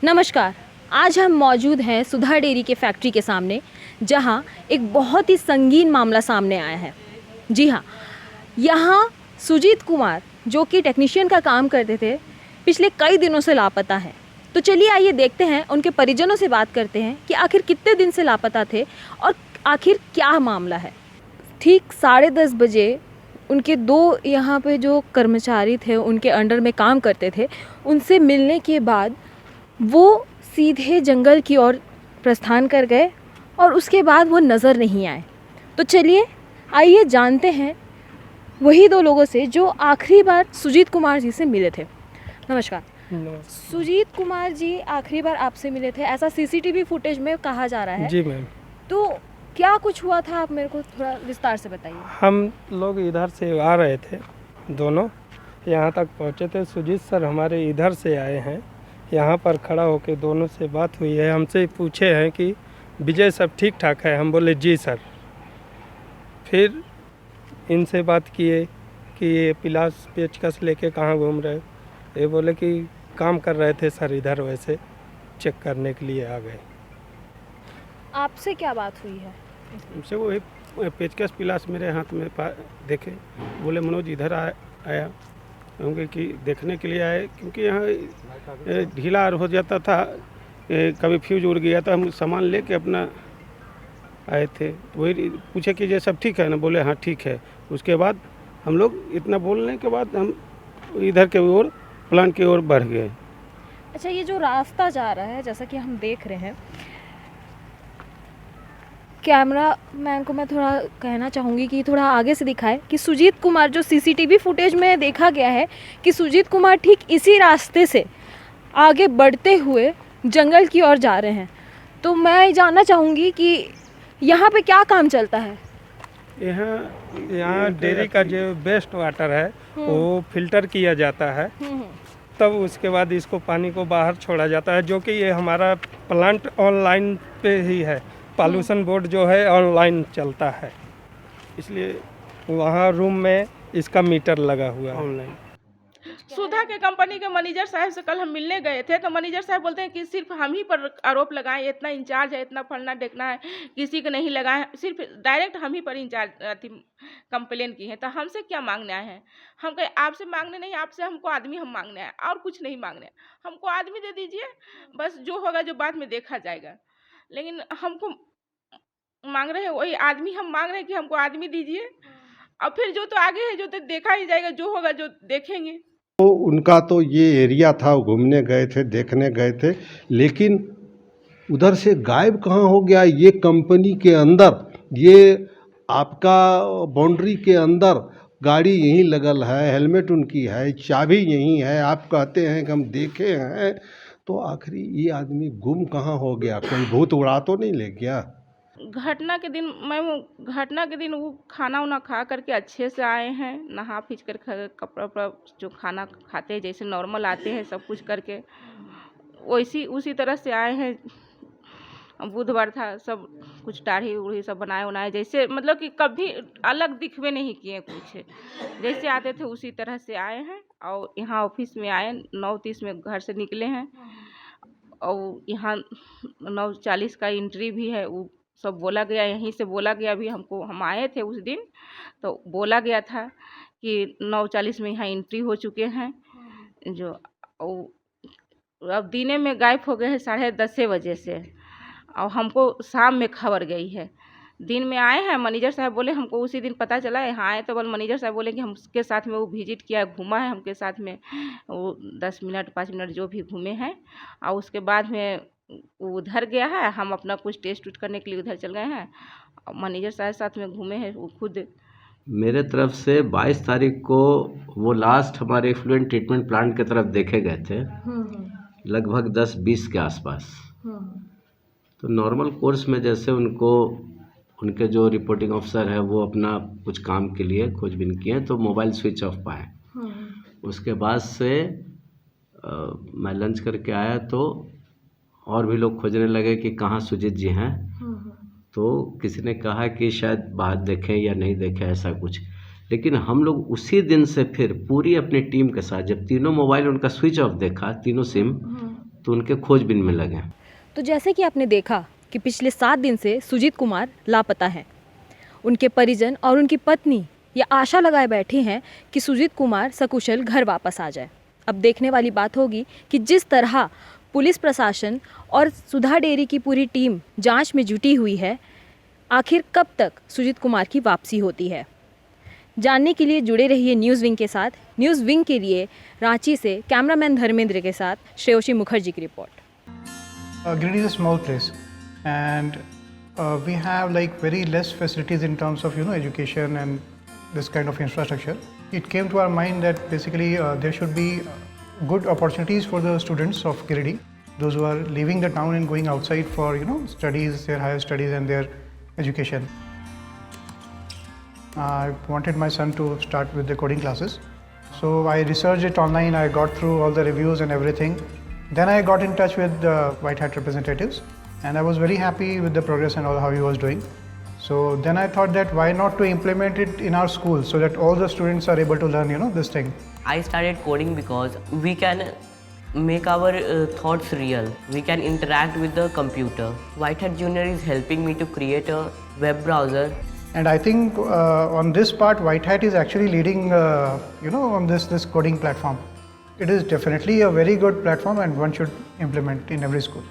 नमस्कार। आज हम मौजूद हैं सुधा डेयरी के फैक्ट्री के सामने, जहां एक बहुत ही संगीन मामला सामने आया है। जी हाँ, यहाँ सुजीत कुमार, जो कि टेक्नीशियन का काम करते थे, पिछले कई दिनों से लापता हैं। तो चलिए आइए देखते हैं, उनके परिजनों से बात करते हैं कि आखिर कितने दिन से लापता थे और आखिर क्या मामला है। ठीक 10:30 बजे उनके दो यहाँ पे जो कर्मचारी थे, उनके अंडर में काम करते थे, उनसे मिलने के बाद वो सीधे जंगल की ओर प्रस्थान कर गए और उसके बाद वो नज़र नहीं आए। तो चलिए आइए जानते हैं वही दो लोगों से जो आखिरी बार सुजीत कुमार जी से मिले थे। नमस्कार। सुजीत कुमार जी आखिरी बार आपसे मिले थे, ऐसा सीसीटीवी फुटेज में कहा जा रहा है। जी मैम। तो क्या कुछ हुआ था, आप मेरे को थोड़ा विस्तार से बताइए। हम लोग इधर से आ रहे थे, दोनों यहाँ तक पहुँचे थे। सुजीत सर हमारे इधर से आए हैं, यहाँ पर खड़ा होकर दोनों से बात हुई है। हमसे पूछे हैं कि विजय सब ठीक ठाक है। हम बोले जी सर। फिर इनसे बात किए कि ये पिलास पेचकस लेके कहाँ घूम रहे। ये बोले कि काम कर रहे थे सर, इधर वैसे चेक करने के लिए आ गए। आपसे क्या बात हुई है? हमसे वो पेचकस पिलास मेरे हाथ में देखे, बोले मनोज इधर आया होंगे कि देखने के लिए आए, क्योंकि यहाँ ढीला हो जाता था, कभी फ्यूज उड़ गया था। हम सामान लेके अपना आए थे। वही पूछे कि ये सब ठीक है ना, बोले हाँ ठीक है। उसके बाद हम लोग इतना बोलने के बाद हम इधर के ओर प्लांट की ओर बढ़ गए। अच्छा, ये जो रास्ता जा रहा है, जैसा कि हम देख रहे हैं, कैमरा मैन को मैं थोड़ा कहना चाहूँगी कि थोड़ा आगे से दिखाए कि सुजीत कुमार, जो सीसीटीवी फुटेज में देखा गया है कि सुजीत कुमार ठीक इसी रास्ते से आगे बढ़ते हुए जंगल की ओर जा रहे हैं। तो मैं जानना चाहूँगी कि यहाँ पे क्या काम चलता है? यहाँ डेयरी का जो वेस्ट वाटर है वो फिल्टर किया जाता है, तब उसके बाद इसको पानी को बाहर छोड़ा जाता है, जो कि ये हमारा प्लांट ऑनलाइन पे ही है। पॉल्यूशन बोर्ड जो है ऑनलाइन चलता है, इसलिए वहाँ रूम में इसका मीटर लगा हुआ है ऑनलाइन। सुधा के कंपनी के मैनेजर साहब से कल हम मिलने गए थे, तो मैनेजर साहब बोलते हैं कि सिर्फ हम ही पर आरोप लगाएं, इतना इंचार्ज है, इतना फलना देखना है, किसी को नहीं लगाए, सिर्फ डायरेक्ट हम ही पर इंचार्ज कंप्लेन की है। तो हमसे क्या मांगने आए हैं? हम कहे आपसे मांगने नहीं, आपसे हमको आदमी हम मांगने हैं, और कुछ नहीं मांगने। हमको आदमी दे दीजिए, बस जो होगा जो बाद में देखा जाएगा। लेकिन हमको मांग रहे हैं वही आदमी, हम मांग रहे हैं कि हमको आदमी दीजिए, और फिर जो तो आगे है जो तो देखा ही जाएगा, जो होगा जो देखेंगे। तो उनका तो ये एरिया था, घूमने गए थे, देखने गए थे, लेकिन उधर से गायब कहाँ हो गया। ये कंपनी के अंदर, ये आपका बाउंड्री के अंदर गाड़ी यहीं लगल है, हेलमेट उनकी है, चाबी यहीं है। आप कहते हैं कि हम देखे हैं, तो आखिरी ये आदमी गुम कहाँ हो गया? कोई भूत उड़ा तो नहीं ले गया? घटना के दिन वो खाना उना खा करके अच्छे से आए हैं, नहा फीच कर कपड़ा उपड़ा जो खाना खाते हैं जैसे नॉर्मल आते हैं सब कुछ करके, वैसी उसी तरह से आए हैं। बुधवार था, सब कुछ दाढ़ी उढ़ी सब बनाए उनाए, जैसे मतलब कि कभी अलग दिखवे नहीं किए, कुछ जैसे आते थे उसी तरह से आए हैं। और यहाँ ऑफिस में आए 9:30 में घर से निकले हैं, और यहाँ 9:40 का एंट्री भी है। वो सब बोला गया, यहीं से बोला गया। भी हमको, हम आए थे उस दिन तो बोला गया था कि 9:40 में यहाँ एंट्री हो चुके हैं। जो अब दिने में गायब हो गए हैं 10:30 बजे से, और हमको शाम में खबर गई है। दिन में आए हैं, मैनेजर साहब बोले हमको उसी दिन पता चला है। यहाँ आए तो बोल मैनेजर साहब बोले कि हम उसके साथ में वो विजिट किया, घूमा है हमके साथ में, वो 10 मिनट 5 मिनट जो भी घूमे हैं, और उसके बाद में उधर गया है। हम अपना कुछ टेस्ट उट करने के लिए उधर चल गए हैं, और मैनेजर साहब साथ में घूमे हैं वो खुद। मेरे तरफ से 22 तारीख को वो लास्ट हमारे एफ्लुएंट ट्रीटमेंट प्लांट की तरफ देखे गए थे, लगभग 10-20 के आसपास। तो नॉर्मल कोर्स में जैसे उनके जो रिपोर्टिंग ऑफिसर है वो अपना कुछ काम के लिए खोजबीन किए, तो मोबाइल स्विच ऑफ पाए। उसके बाद से मैं लंच करके आया तो और भी लोग खोजने लगे कि कहाँ सुजीत जी हैं। तो किसी ने कहा कि शायद बाहर देखें या नहीं देखें, ऐसा कुछ। लेकिन हम लोग उसी दिन से फिर पूरी अपनी टीम के साथ जब तीनों मोबाइल उनका स्विच ऑफ देखा, तीनों सिम, तो उनके खोजबीन में लगे। तो जैसे कि आपने देखा कि पिछले 7 दिन से सुजीत कुमार लापता हैं। उनके परिजन और उनकी पत्नी ये आशा लगाए बैठे हैं कि सुजीत कुमार सकुशल घर वापस आ जाए। अब देखने वाली बात होगी कि जिस तरह पुलिस प्रशासन और सुधा डेयरी की पूरी टीम जांच में जुटी हुई है, आखिर कब तक सुजीत कुमार की वापसी होती है। जानने के लिए जुड़े रहिए न्यूज़ विंग के साथ। न्यूज़ विंग के लिए रांची से कैमरामैन धर्मेंद्र के साथ श्रेयोशी मुखर्जी की report. Giridih is a small place, and we have like very less facilities in terms of education and this kind of infrastructure. It came to our mind that basically there should be good opportunities for the students of Giridih, those who are leaving the town and going outside for studies, their higher studies and their education. I wanted my son to start with the coding classes, so I researched it online. I got through all the reviews and everything. Then I got in touch with the White Hat representatives, and I was very happy with the progress and all how he was doing. So then I thought that why not to implement it in our school so that all the students are able to learn this thing. I started coding because we can make our thoughts real. We can interact with the computer. White Hat Junior is helping me to create a web browser. And I think on this part, White Hat is actually leading, on this coding platform. It is definitely a very good platform, and one should implement in every school.